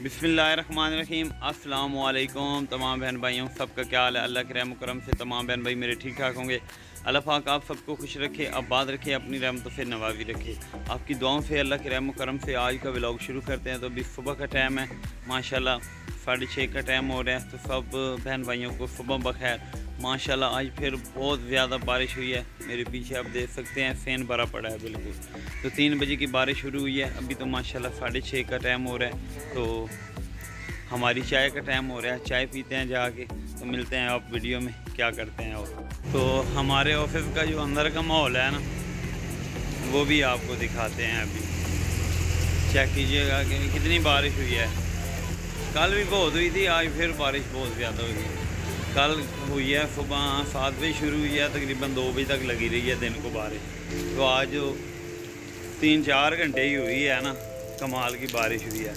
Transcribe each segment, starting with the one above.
बिस्मिल्लाहिर्रहमानिर्रहीम। अस्सलाम वालेकुम तमाम बहन भाइयों, सबका क्या हाल है। अल्लाह के रहम करम से तमाम बहन भाई मेरे ठीक ठाक होंगे। अल्लाह पाक आप सबको खुश रखे, आबाद रखे, अपनी रहमतों से नवाजी रखे, आपकी दुआओं से। अल्लाह के रहम करम से आज का व्लॉग शुरू करते हैं। तो अभी सुबह का टाइम है, माशाल्लाह 6:30 का टाइम हो रहा है। तो सब बहन भाइयों को सुबह बखैर। माशाल्लाह आज फिर बहुत ज़्यादा बारिश हुई है। मेरे पीछे आप देख सकते हैं फैन भरा पड़ा है बिल्कुल। तो 3 बजे की बारिश शुरू हुई है। अभी तो माशाल्लाह 6:30 का टाइम हो रहा है। तो हमारी चाय का टाइम हो रहा है, चाय पीते हैं जाके। तो मिलते हैं आप वीडियो में क्या करते हैं। और तो हमारे ऑफिस का जो अंदर का माहौल है ना, वो भी आपको दिखाते हैं। अभी चेक कीजिएगा कि कितनी बारिश हुई है। कल भी बहुत हुई थी, आज फिर बारिश बहुत ज़्यादा हुई है। कल हुई है सुबह 7 बजे शुरू हुई है, तकरीबन 2 बजे तक लगी रही है दिन को बारिश। तो आज 3-4 घंटे ही हुई है ना, कमाल की बारिश हुई है।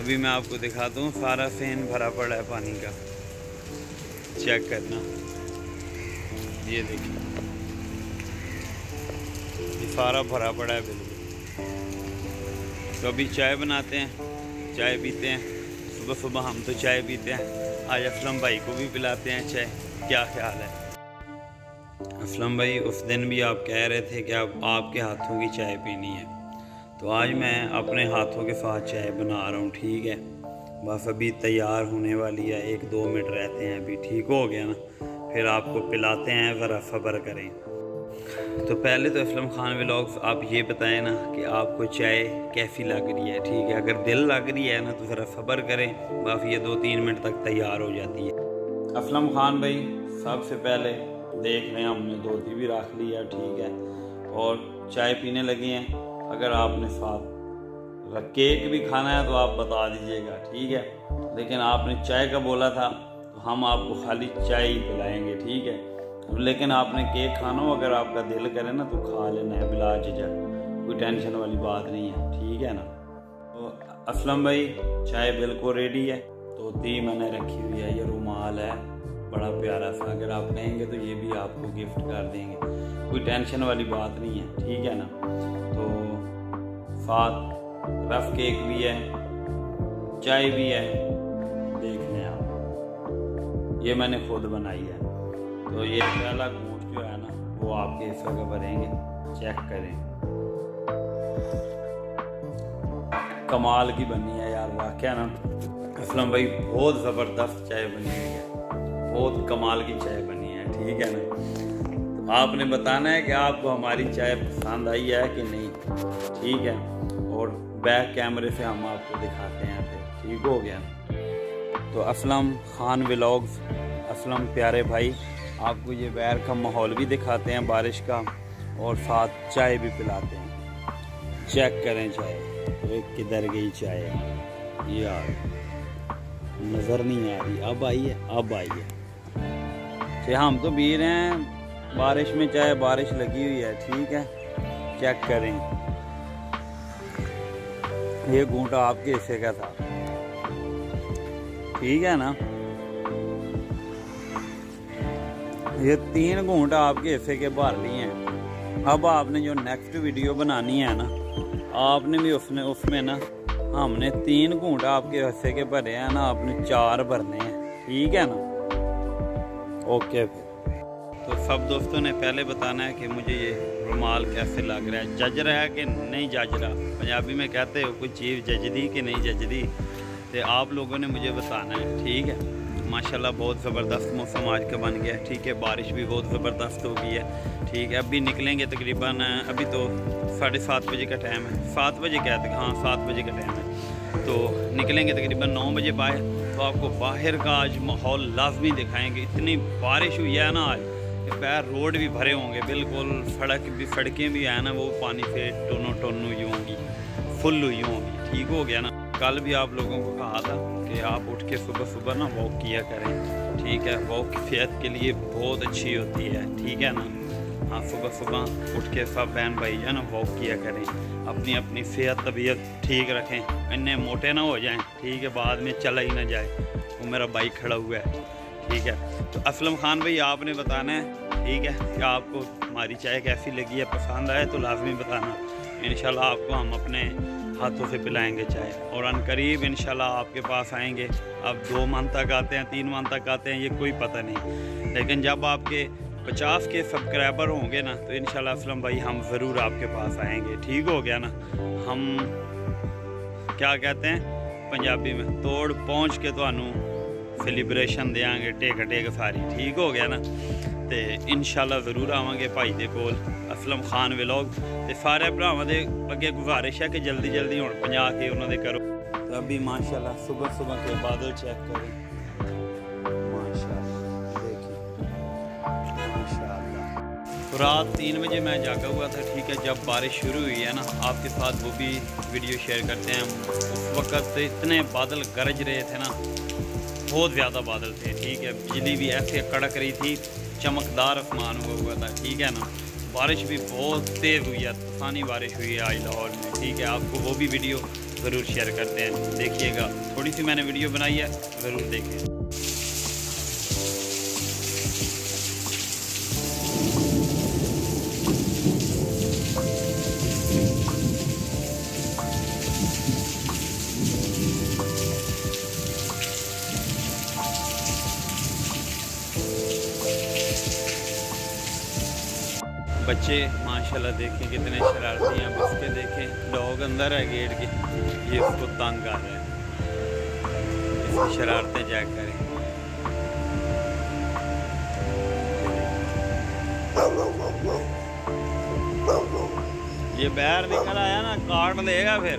अभी मैं आपको दिखाता हूँ, सारा फैन भरा पड़ा है पानी का, चेक करना। ये देखिए, ये सारा भरा पड़ा है बिल्कुल। तो अभी चाय बनाते हैं, चाय पीते हैं। सुबह सुबह हम तो चाय पीते हैं। आज असलम भाई को भी पिलाते हैं चाय। क्या ख्याल है असलम भाई? उस दिन भी आप कह रहे थे कि आपके हाथों की चाय पीनी है, तो आज मैं अपने हाथों के साथ चाय बना रहा हूँ। ठीक है, बस अभी तैयार होने वाली है, 1-2 मिनट रहते हैं। अभी ठीक हो गया ना, फिर आपको पिलाते हैं, ज़रा सब्र करें। तो पहले तो असलम खान व्लॉग्स आप ये बताएं ना कि आपको चाय कैसी लग रही है। ठीक है, अगर दिल लग रही है ना तो ज़रा सब्र करें, बस ये 2-3 मिनट तक तैयार हो जाती है। असलम खान भाई सबसे पहले देख रहे हैं, हमने धोती भी रख ली है। ठीक है, और चाय पीने लगे हैं। अगर आपने साथ केक भी खाना है तो आप बता दीजिएगा। ठीक है, लेकिन आपने चाय का बोला था तो हम आपको खाली चाय ही पिलाएँगे। ठीक है, लेकिन आपने केक खाना हो, अगर आपका दिल करे ना तो खा लेना है बिला झिझक, कोई टेंशन वाली बात नहीं है। ठीक है ना। तो असलम भाई चाय बिल्कुल रेडी है। धोती मैंने रखी हुई है, ये रुमाल है बड़ा प्यारा सा। अगर आप कहेंगे तो ये भी आपको गिफ्ट कर देंगे, कोई टेंशन वाली बात नहीं है। ठीक है ना। तो साथ रफ केक भी है, चाय भी है, देख लें आप। ये मैंने खुद बनाई है। तो ये पहला घूंट जो है ना, वो आपके हिस्से का भरेंगे। चेक करें, कमाल की बनी है यार, वाकया ना असलम भाई बहुत ज़बरदस्त चाय बनी हुई है, बहुत कमाल की चाय बनी है। ठीक है ना। तो आपने बताना है कि आपको हमारी चाय पसंद आई है कि नहीं। ठीक है, और बैक कैमरे से हम आपको दिखाते हैं फिर। ठीक हो गया ना। तो असलम खान व्लॉग्स, असलम प्यारे भाई आपको ये बाहर का माहौल भी दिखाते हैं बारिश का, और साथ चाय भी पिलाते हैं। चेक करें चाय, तो किधर गई चाय यार, नज़र नहीं आ रही। अब आई है, अब आई है। तो हम तो पी रहे हैं बारिश में चाय, बारिश लगी हुई है। ठीक है, चेक करें। ये घूंटा आपके हिस्से का था। ठीक है ना। ये 3 घूंट आपके हिस्से के भर लिए हैं। अब आपने जो नेक्स्ट वीडियो बनानी है ना, आपने भी उसमें ना हमने 3 घूंट आपके हिस्से के भरे हैं ना, आपने 4 भरने हैं। ठीक है ना। ओके, तो सब दोस्तों ने पहले बताना है कि मुझे ये रुमाल कैसे लग रहा है, जज रहा है कि नहीं जज रहा। पंजाबी में कहते हो कोई चीज़ जजदी कि नहीं जजदी, तो आप लोगों ने मुझे बताना है। ठीक है, माशाल्लाह बहुत ज़बरदस्त मौसम आज का बन गया है। ठीक है, बारिश भी बहुत ज़बरदस्त हो गई है। ठीक है, अभी निकलेंगे तकरीबन, अभी तो 7:30 बजे का टाइम है। 7 बजे कहते हैं, हाँ 7 बजे का टाइम है। तो निकलेंगे तकरीबन 9 बजे बाहर। तो आपको बाहर का आज माहौल लाजमी दिखाएंगे। इतनी बारिश हुई है ना आज कि पैर रोड भी भरे होंगे बिल्कुल, सड़कें भी है ना वो पानी से टोनो हुई होंगी, फुल हुई होंगी। ठीक हो गया ना। कल भी आप लोगों को कहा था कि आप उठ के सुबह सुबह ना वॉक किया करें। ठीक है, वॉक सेहत के लिए बहुत अच्छी होती है। ठीक है ना। हाँ, सुबह सुबह उठ के सब बहन भाई जो है ना वॉक किया करें, अपनी अपनी सेहत तबीयत ठीक रखें, इन्ने मोटे ना हो जाएं। ठीक है, बाद में चला ही ना जाए। वो मेरा बाइक खड़ा हुआ है। ठीक है, तो असलम खान भाई आपने बताना है। ठीक है, कि आपको हमारी चाय कैसी लगी है, पसंद आए तो लाजमी बताना। इंशाल्लाह आपको हम अपने हाथों से पिलाएंगे चाय, और अनकरीब इंशाल्लाह आपके पास आएंगे। अब 2 मंथ तक आते हैं, 3 मंथ तक आते हैं, ये कोई पता नहीं, लेकिन जब आपके 50 के सब्सक्राइबर होंगे ना तो इंशाल्लाह असलम भाई हम ज़रूर आपके पास आएंगे। ठीक हो गया ना। हम क्या कहते हैं पंजाबी में, तोड़ पहुँच के तो सेलिब्रेशन देंगे टेक सारी। ठीक हो गया ना। तो इंशाल्लाह ज़रूर आवांगे भाई दे कोल, असलम खान व्लॉग। तो सारे भरावां दे अगे गुजारिश है कि जल्दी जल्दी हुण 50 के उन्होंने करो। तो अभी माशाल्लाह सुबह सुबह के बादल चेक करें, माशाल्लाह देखिए माशाल्लाह। तो रात 3 बजे मैं जागा हुआ था, ठीक है, जब बारिश शुरू हुई है ना, आपके साथ वो भी वीडियो शेयर करते हैं। उस वक़्त इतने बादल गरज रहे थे ना, बहुत ज़्यादा बादल थे, ठीक है, बिजली भी ऐसे कड़क रही थी, चमकदार आसमान हुआ था, ठीक है ना। बारिश भी बहुत तेज़ हुई है, तूफ़ानी बारिश हुई है आज लाहौर में, ठीक है। आपको वो भी वीडियो ज़रूर शेयर करते हैं, देखिएगा। थोड़ी सी मैंने वीडियो बनाई है, ज़रूर देखें। बच्चे माशाल्लाह देखें कितने शरारती हैं। अब इसके देखें डॉग अंदर है गेट के, ये इसको तंग कर रहा है, इसकी शरारतें चेक करें। ये बाहर निकल आया ना, काट देगा फिर।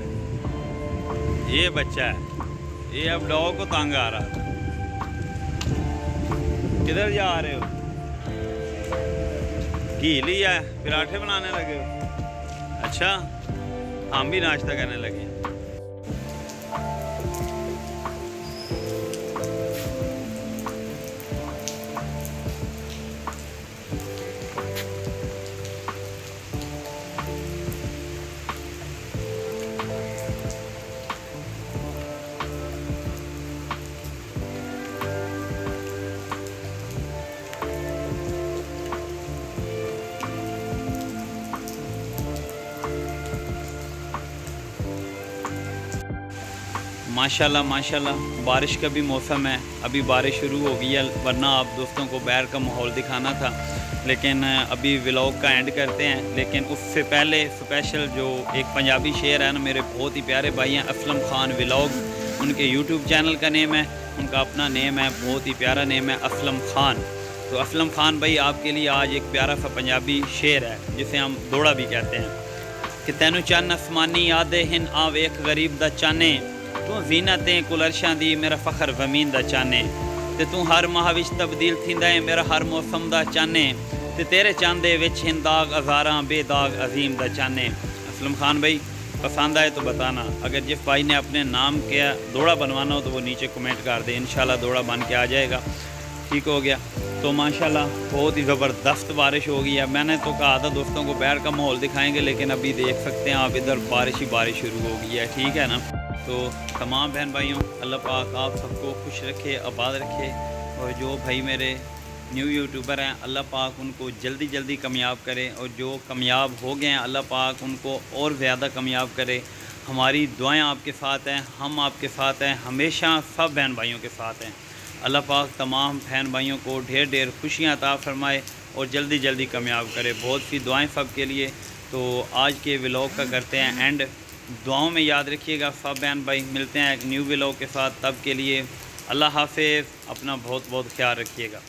ये बच्चा है, ये अब डॉग को तंग आ रहा था। किधर जा रहे हो? घी लिया है, पराठे बनाने लगे हो? अच्छा, हम भी नाश्ता करने लगे। माशाल्लाह माशाल्लाह, बारिश का भी मौसम है, अभी बारिश शुरू हो गई है, वरना आप दोस्तों को बाहर का माहौल दिखाना था, लेकिन अभी व्लॉग का एंड करते हैं। लेकिन उससे पहले स्पेशल जो एक पंजाबी शेर है ना, मेरे बहुत ही प्यारे भाई हैं असलम खान व्लॉग, उनके यूट्यूब चैनल का नेम है, उनका अपना नेम है, बहुत ही प्यारा नेम है असलम खान। तो असलम खान भाई आपके लिए आज एक प्यारा सा पंजाबी शेर है, जिसे हम दौड़ा भी कहते हैं कि तैनू चन्न आसमानी यादे हिन आ वेख गरीब दा चाने, तू जीनतें कुलरशां दी मेरा फ़ख्र ज़मीन दा चाने, ते तू हर माह विच तब्दील थींदा है मेरा हर मौसम दा चाने, ते तेरे चांदे विच हिन दाग हज़ारां बेदाग अजीम दा चाने। असलम खान भाई पसंद आए तो बताना, अगर जिस भाई ने अपने नाम के दौड़ा बनवाना हो तो वो नीचे कमेंट कर दे, इंशाल्लाह दौड़ा बन के आ जाएगा। ठीक हो गया। तो माशाल्लाह बहुत ही ज़बरदस्त बारिश हो गई है। मैंने तो कहा था दोस्तों को बाहर का माहौल दिखाएंगे, लेकिन अभी देख सकते हैं आप इधर बारिश ही बारिश शुरू हो गई है, ठीक है ना। तो तमाम बहन भाइयों, अल्लाह पाक आप सबको खुश रखे, आबाद रखे, और जो भाई मेरे न्यू यूट्यूबर हैं अल्लाह पाक उनको जल्दी जल्दी कामयाब करे, और जो कामयाब हो गए हैं अल्लाह पाक उनको और ज़्यादा कामयाब करे। हमारी दुआएं आपके साथ हैं, हम आपके साथ हैं, हमेशा सब बहन भाइयों के साथ हैं। अल्लाह पाक तमाम बहन भाइयों को ढेर ढेर खुशियाँ अता फरमाए और जल्दी जल्दी कामयाब करे। बहुत सी दुआएं सब के लिए। तो आज के व्लॉग का करते हैं एंड, दुआओं में याद रखिएगा सब बहन भाई। मिलते हैं एक न्यू व्लॉग के साथ, तब के लिए अल्लाह हाफ़िज़, अपना बहुत बहुत ख्याल रखिएगा।